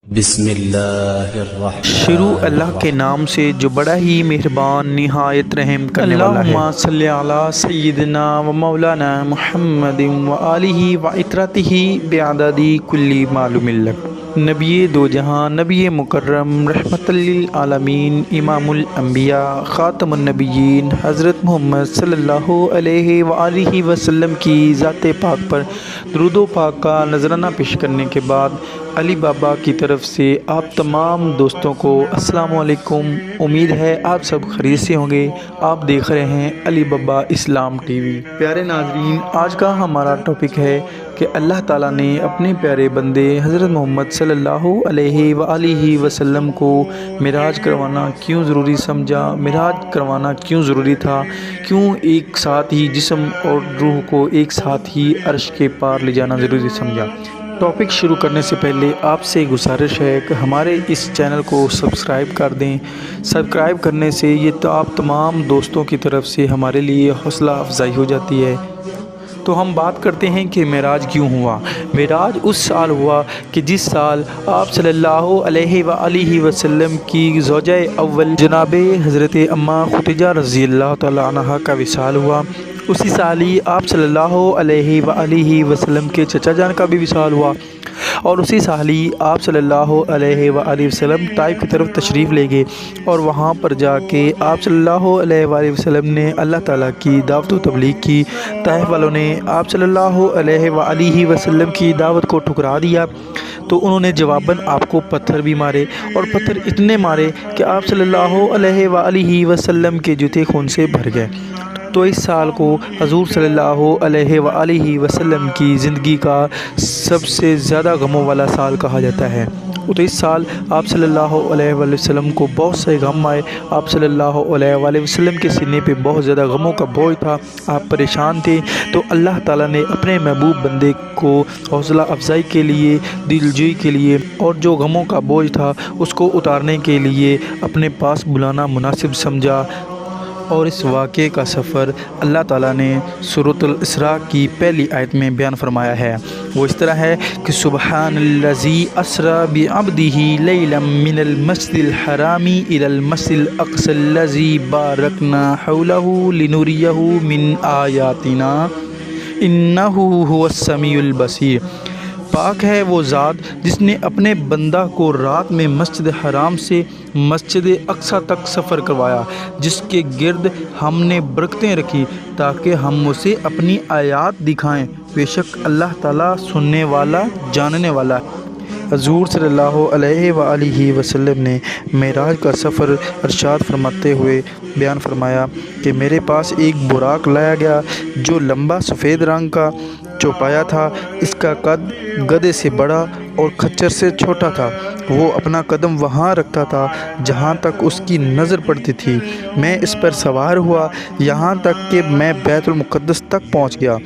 بسم اللہ الرحمن شروع اللہ کے نام سے جو بڑا ہی مہربان نہایت رحم کرنے والا ہے۔ اللہم صلی علی سیدنا و مولانا محمد و آلہ و اطرتہ بعدد کل معلوم لک۔ نبی دو جہاں، نبی مکرم، رحمت للعالمین، امام الانبیاء، خاتم النبیین، حضرت محمد صلی اللہ علیہ وآلہ وسلم کی ذات پاک پر درود و پاک کا نذرانہ پیش کرنے کے بعد علی بابا کی طرف سے آپ تمام دوستوں کو السلام علیکم۔ امید ہے آپ سب خیریت سے ہوں گے۔ آپ دیکھ رہے ہیں علی بابا اسلام ٹی وی۔ پیارے ناظرین، آج کا ہمارا ٹاپک ہے کہ اللہ تعالیٰ نے اپنے پیارے بندے حضرت محمد صلی اللہ علیہ وآلہ وسلم کو معراج کروانا کیوں ضروری سمجھا، معراج کروانا کیوں ضروری تھا، کیوں ایک ساتھ ہی جسم اور روح کو ایک ساتھ ہی عرش کے پار لے جانا ضروری سمجھا۔ ٹاپک شروع کرنے سے پہلے آپ سے گزارش ہے کہ ہمارے اس چینل کو سبسکرائب کر دیں۔ سبسکرائب کرنے سے یہ تو آپ تمام دوستوں کی طرف سے ہمارے لیے حوصلہ افزائی ہو جاتی ہے۔ تو ہم بات کرتے ہیں کہ معراج کیوں ہوا۔ معراج اس سال ہوا کہ جس سال آپ صلی اللہ علیہ وآلہ وسلم کی زوجہ اول جناب حضرت اماں خدیجہ رضی اللہ تعالیٰ عنہا کا وصال ہوا۔ اسی سال ہی آپ صلی اللہ علیہ وآلہ وسلم کے چچا جان کا بھی وصال ہوا، اور اسی سال ہی آپ صلی اللہ علیہ وآلہ وسلم طائف کی طرف تشریف لے گئے، اور وہاں پر جا کے آپ صلی اللہ علیہ وآلہ وسلم نے اللہ تعالیٰ کی دعوت و تبلیغ کی۔ طائف والوں نے آپ صلی اللہ علیہ وآلہ وسلم کی دعوت کو ٹھکرا دیا، تو انہوں نے جواباً آپ کو پتھر بھی مارے، اور پتھر اتنے مارے کہ آپ صلی اللہ علیہ وآلہ وسلم کے جوتے خون سے بھر گئے۔ تو اس سال کو حضور صلی اللہ علیہ وآلہ وسلم کی زندگی کا سب سے زیادہ غموں والا سال کہا جاتا ہے۔ تو اس سال آپ صلی اللہ علیہ وآلہ وسلم کو بہت سے غم آئے۔ آپ صلی اللہ علیہ وآلہ وسلم کے سینے پہ بہت زیادہ غموں کا بوجھ تھا، آپ پریشان تھے۔ تو اللہ تعالیٰ نے اپنے محبوب بندے کو حوصلہ افزائی کے لیے، دلجوئی کے لیے، اور جو غموں کا بوجھ تھا اس کو اتارنے کے لیے اپنے پاس بلانا مناسب سمجھا۔ اور اس واقعے کا سفر اللہ تعالیٰ نے سورۃ الاسراء کی پہلی آیت میں بیان فرمایا ہے۔ وہ اس طرح ہے کہ سبحان الذی اسریٰ بعبدہ لیلا من المسجد الحرام الی المسجد الاقصی الذی بارکنا حولہ لنریہ من آیاتنا انہ هو السمیع البصیر۔ پاک ہے وہ ذات جس نے اپنے بندہ کو رات میں مسجد حرام سے مسجد اقصیٰ تک سفر کروایا، جس کے گرد ہم نے برکتیں رکھی تاکہ ہم اسے اپنی آیات دکھائیں۔ بے شک اللہ تعالیٰ سننے والا، جاننے والا ہے۔ حضور صلی اللہ علیہ وآلہ وسلم نے معراج کا سفر ارشاد فرماتے ہوئے بیان فرمایا کہ میرے پاس ایک براق لایا گیا جو لمبا سفید رنگ کا چوپایا تھا، اس کا قد گدھے سے بڑا اور کھچر سے چھوٹا تھا۔ وہ اپنا قدم وہاں رکھتا تھا جہاں تک اس کی نظر پڑتی تھی۔ میں اس پر سوار ہوا یہاں تک کہ میں بیت المقدس تک پہنچ گیا۔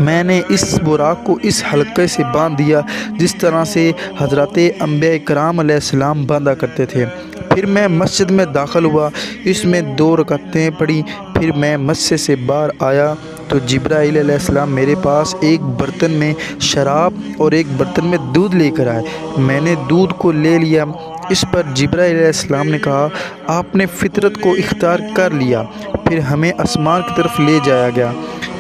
میں نے اس براق کو اس حلقے سے باندھ دیا جس طرح سے حضرات انبیاء کرام علیہ السلام باندھا کرتے تھے۔ پھر میں مسجد میں داخل ہوا، اس میں 2 رکعتیں پڑھی۔ پھر میں مسجد سے باہر آیا تو جبرائیل علیہ السلام میرے پاس ایک برتن میں شراب اور ایک برتن میں دودھ لے کر آئے۔ میں نے دودھ کو لے لیا۔ اس پر جبرائیل علیہ السلام نے کہا، آپ نے فطرت کو اختیار کر لیا۔ پھر ہمیں آسمان کی طرف لے جایا گیا۔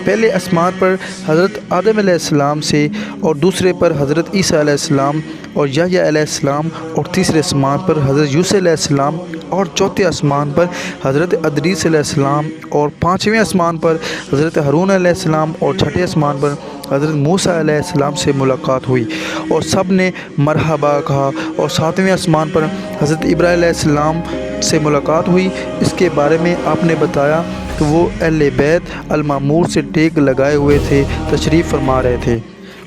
پہلے آسمان پر حضرت آدم علیہ السلام سے، اور دوسرے پر حضرت عیسیٰ علیہ السلام اور یحییٰ علیہ السلام، اور تیسرے آسمان پر حضرت یوسف علیہ السلام، اور چوتھے آسمان پر حضرت ادریس علیہ السلام، اور 5ویں آسمان پر حضرت ہارون علیہ السلام، اور 6ٹھے آسمان پر حضرت موسیٰ علیہ السلام سے ملاقات ہوئی اور سب نے مرحبا کہا۔ اور 7ویں آسمان پر حضرت ابراہیم علیہ السلام سے ملاقات ہوئی۔ اس کے بارے میں آپ نے بتایا کہ وہ اہل بیت المعمور سے ٹیک لگائے ہوئے تھے، تشریف فرما رہے تھے۔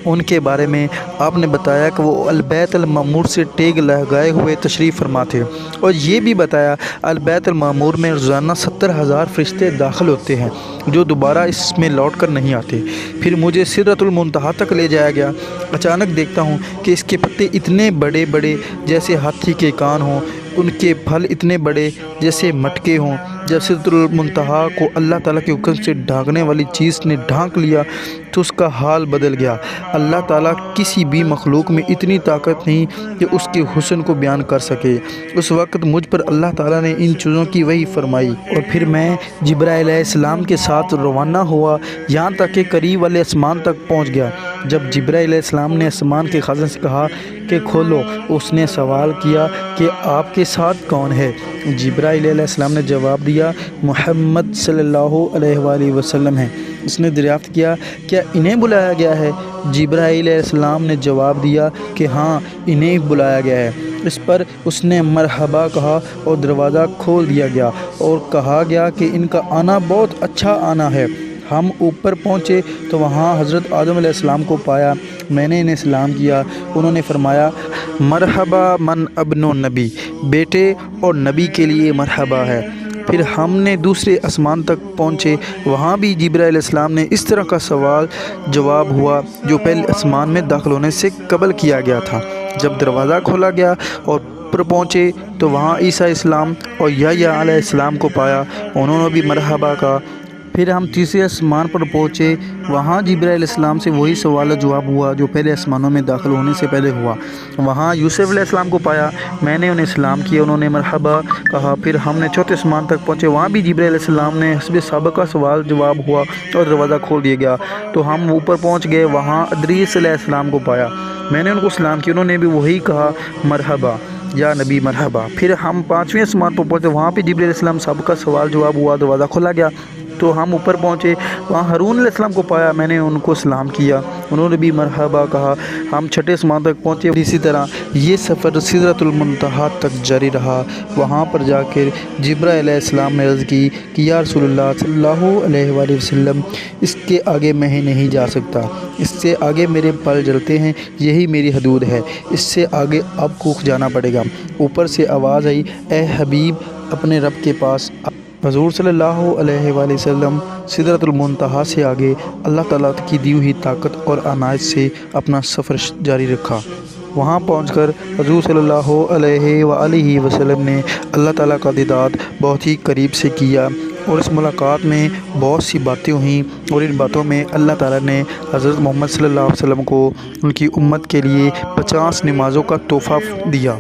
ان کے بارے میں آپ نے بتایا کہ وہ البیت المعمور سے ٹیک لگائے ہوئے تشریف فرما تھے، اور یہ بھی بتایا البیت المعمور میں روزانہ 70,000 فرشتے داخل ہوتے ہیں جو دوبارہ اس میں لوٹ کر نہیں آتے۔ پھر مجھے سدرۃ المنتہا تک لے جایا گیا۔ اچانک دیکھتا ہوں کہ اس کے پتے اتنے بڑے بڑے جیسے ہاتھی کے کان ہوں، ان کے پھل اتنے بڑے جیسے مٹکے ہوں، جب سدرۃ المنتہا کو اللہ تعالیٰ کے حکم سے ڈھانکنے والی چیز نے ڈھانک لیا تو اس کا حال بدل گیا۔ اللہ تعالیٰ کسی بھی مخلوق میں اتنی طاقت نہیں کہ اس کے حسن کو بیان کر سکے۔ اس وقت مجھ پر اللہ تعالیٰ نے ان چیزوں کی وحی فرمائی اور پھر میں جبرائیل علیہ السلام کے ساتھ روانہ ہوا یہاں تک کہ قریب والے آسمان تک پہنچ گیا۔ جب جبرائیل علیہ السلام نے آسمان کے خازن سے کہا کہ کھولو، اس نے سوال کیا کہ آپ کے ساتھ کون ہے؟ جبرائیل علیہ السلام نے جواب دیا محمد صلی اللہ علیہ وآلہ وسلم ہے۔ اس نے دریافت کیا کیا انہیں بلایا گیا ہے؟ جبرائیل علیہ السلام نے جواب دیا کہ ہاں انہیں بلایا گیا ہے۔ اس پر اس نے مرحبا کہا اور دروازہ کھول دیا گیا اور کہا گیا کہ ان کا آنا بہت اچھا آنا ہے۔ ہم اوپر پہنچے تو وہاں حضرت آدم علیہ السلام کو پایا۔ میں نے انہیں سلام کیا۔ انہوں نے فرمایا مرحبا من ابن نبی، بیٹے اور نبی کے لیے مرحبا ہے۔ پھر ہم نے دوسرے آسمان تک پہنچے، وہاں بھی جبرائیل علیہ السلام نے اس طرح کا سوال جواب ہوا جو پہلے آسمان میں داخل ہونے سے قبل کیا گیا تھا۔ جب دروازہ کھولا گیا اور پر پہنچے تو وہاں عیسیٰ علیہ السلام اور یحییٰ علیہ السلام کو پایا، انہوں نے بھی مرحبا کہا۔ پھر ہم تیسرے آسمان پر پہنچے، وہاں جبرائیل علیہ السلام سے وہی سوال جواب ہوا جو پہلے آسمانوں میں داخل ہونے سے پہلے ہوا۔ وہاں یوسف علیہ السلام کو پایا، میں نے انہیں سلام کیا، انہوں نے مرحبا کہا۔ پھر ہم نے چوتھے آسمان تک پہنچے، وہاں بھی جبرائیل علیہ السلام نے حسب سابقہ سوال جواب ہوا اور دروازہ کھول دیا گیا تو ہم اوپر پہنچ گئے، وہاں ادریس علیہ السلام کو پایا، میں نے ان کو سلام کیا، انہوں نے بھی وہی کہا مرحبا یا نبی مرحبا۔ پھر ہم پانچویں آسمان پر پہنچے، وہاں پہ جبرائیل علیہ السلام سابقہ سوال جواب ہوا، دروازہ کھولا گیا تو ہم اوپر پہنچے، وہاں ہارون علیہ السلام کو پایا، میں نے ان کو سلام کیا، انہوں نے بھی مرحبا کہا۔ ہم چھٹے آسمان تک پہنچے، اسی طرح یہ سفر سدرۃ المنتہا تک جاری رہا۔ وہاں پر جا کر جبرائیل علیہ السلام نے عرض کی کہ یا رسول اللہ صلی اللہ علیہ وآلہ وسلم، اس کے آگے میں ہی نہیں جا سکتا، اس سے آگے میرے پل جلتے ہیں، یہی میری حدود ہے، اس سے آگے آپ کو جانا پڑے گا۔ اوپر سے آواز آئی اے حبیب اپنے رب کے پاس۔ حضور صلی اللہ علیہ وآلہ وسلم سدرۃ المنتہا سے آگے اللہ تعالیٰ کی دی ہوئی طاقت اور عنایت سے اپنا سفر جاری رکھا۔ وہاں پہنچ کر حضور صلی اللہ علیہ وآلہ وسلم نے اللہ تعالیٰ کا دیدار بہت ہی قریب سے کیا اور اس ملاقات میں بہت سی باتیں ہوئیں اور ان باتوں میں اللہ تعالیٰ نے حضرت محمد صلی اللہ علیہ وسلم کو ان کی امت کے لیے 50 نمازوں کا تحفہ دیا۔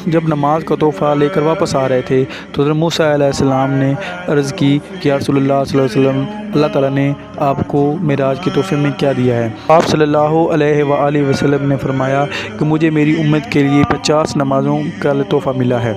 جب نماز کا تحفہ لے کر واپس آ رہے تھے تو حضرت موسیٰ علیہ السلام نے عرض کی کہ یا رسول اللہ صلی اللہ علیہ وسلم، اللہ تعالیٰ نے آپ کو معراج کے تحفے میں کیا دیا ہے؟ آپ صلی اللہ علیہ وآلہ وسلم نے فرمایا کہ مجھے میری امت کے لیے 50 نمازوں کا تحفہ ملا ہے۔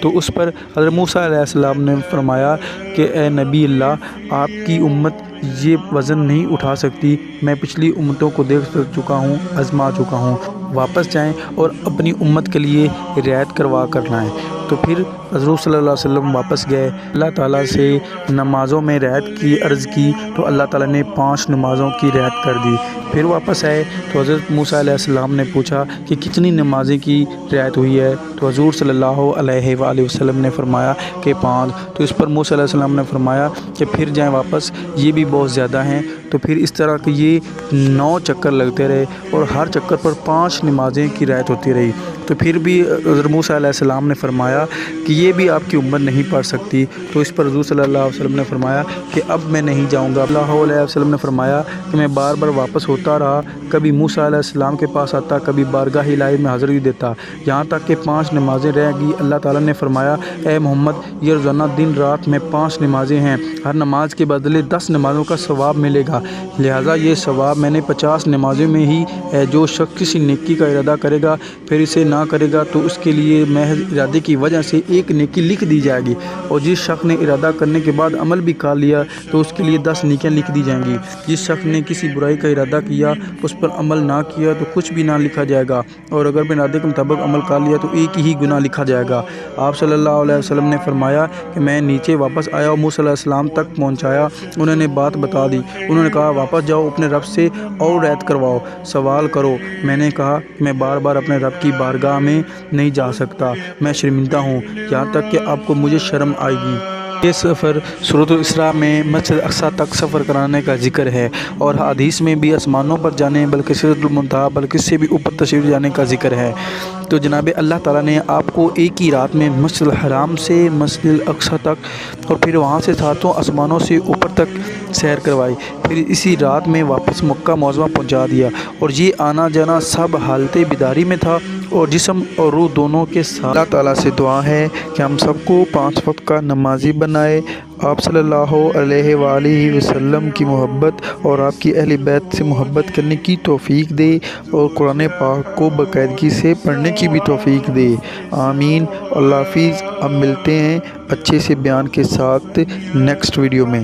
تو اس پر حضرت موسیٰ علیہ السلام نے فرمایا کہ اے نبی اللہ، آپ کی امت یہ وزن نہیں اٹھا سکتی، میں پچھلی امتوں کو دیکھ چکا ہوں، آزما چکا ہوں، واپس جائیں اور اپنی امت کے لیے رعایت کروا کر لائیں۔ تو پھر حضور صلی اللہ علیہ وسلم واپس گئے، اللہ تعالیٰ سے نمازوں میں رعایت کی عرض کی تو اللہ تعالیٰ نے 5 نمازوں کی رعایت کر دی۔ پھر واپس آئے تو حضرت موسیٰ علیہ السلام نے پوچھا کہ کتنی نمازیں کی رعایت ہوئی ہے؟ تو حضور صلی اللہ علیہ وآلہ وسلم نے فرمایا کہ 5۔ تو اس پر موسیٰ علیہ السلام نے فرمایا کہ پھر جائیں واپس، یہ بھی بہت زیادہ ہیں۔ تو پھر اس طرح کہ یہ 9 چکر لگتے رہے اور ہر چکر پر 5 نمازیں کی رعایت ہوتی رہی۔ تو پھر بھی حضرت موسیٰ علیہ السلام نے فرمایا کہ یہ بھی آپ کی امت نہیں پڑھ سکتی۔ تو اس پر حضور صلی اللہ علیہ وسلم نے فرمایا کہ اب میں نہیں جاؤں گا۔ اللہ علیہ وسلم نے فرمایا کہ میں بار بار واپس ہوتا رہا، کبھی موسیٰ علیہ السلام کے پاس آتا، کبھی بارگاہ الہی میں حاضری دیتا، یہاں تک کہ 5 نمازیں رہ گئی۔ اللہ تعالیٰ نے فرمایا اے محمد، یہ روزانہ دن رات میں 5 نمازیں ہیں، ہر نماز کے بدلے 10 نمازوں کا ثواب ملے گا، لہٰذا یہ ثواب میں نے 50 نمازوں میں ہی ہے۔ جو شخص کسی نیکی کا ارادہ کرے گا پھر اسے نہ کرے گا تو اس کے لیے محض ارادے کی وجہ سے ایک نیکی لکھ دی جائے گی، اور جس شخص نے ارادہ کرنے کے بعد عمل بھی کر لیا تو اس کے لیے 10 نیکیاں لکھ دی جائیں گی۔ جس شخص نے کسی برائی کا ارادہ کیا اس پر عمل نہ کیا تو کچھ بھی نہ لکھا جائے گا، اور اگر بنا ارادے کے مطابق عمل کر لیا تو ایک ہی گناہ لکھا جائے گا۔ آپ صلی اللہ علیہ وسلم نے فرمایا کہ میں نیچے واپس آیا اور موسیٰ علیہ السلام تک پہنچایا، انہوں نے بات بتا دی، انہوں نے کہا واپس جاؤ، اپنے رب سے اور رعایت کرواؤ، سوال کرو۔ میں نے کہا کہ میں بار بار اپنے رب کی بارگاہ میں نہیں جا سکتا، میں شرمندہ ہوں، یہاں تک کہ آپ کو مجھے شرم آئے گی۔ یہ سفر سورۃ الاسراء میں مسجد اقصی تک سفر کرانے کا ذکر ہے، اور حدیث میں بھی آسمانوں پر جانے بلکہ سدرۃ المنتہا بلکہ اس سے بھی اوپر تشریف جانے کا ذکر ہے۔ تو جناب اللہ تعالیٰ نے آپ کو ایک ہی رات میں مسجد الحرام سے مسجد الاقصی تک اور پھر وہاں سے ساتوں آسمانوں سے اوپر تک سیر کروائی، پھر اسی رات میں واپس مکہ معظمہ پہنچا دیا، اور یہ آنا جانا سب حالت بیداری میں تھا اور جسم اور روح دونوں کے ساتھ۔ اللہ تعالیٰ سے دعا ہے کہ ہم سب کو 5 وقت کا نمازی بنائے، آپ صلی اللہ علیہ وآلہ وسلم کی محبت اور آپ کی اہل بیت سے محبت کرنے کی توفیق دے، اور قرآن پاک کو باقاعدگی سے پڑھنے کی بھی توفیق دے، آمین۔ اللہ حافظ۔ اب ملتے ہیں اچھے سے بیان کے ساتھ نیکسٹ ویڈیو میں۔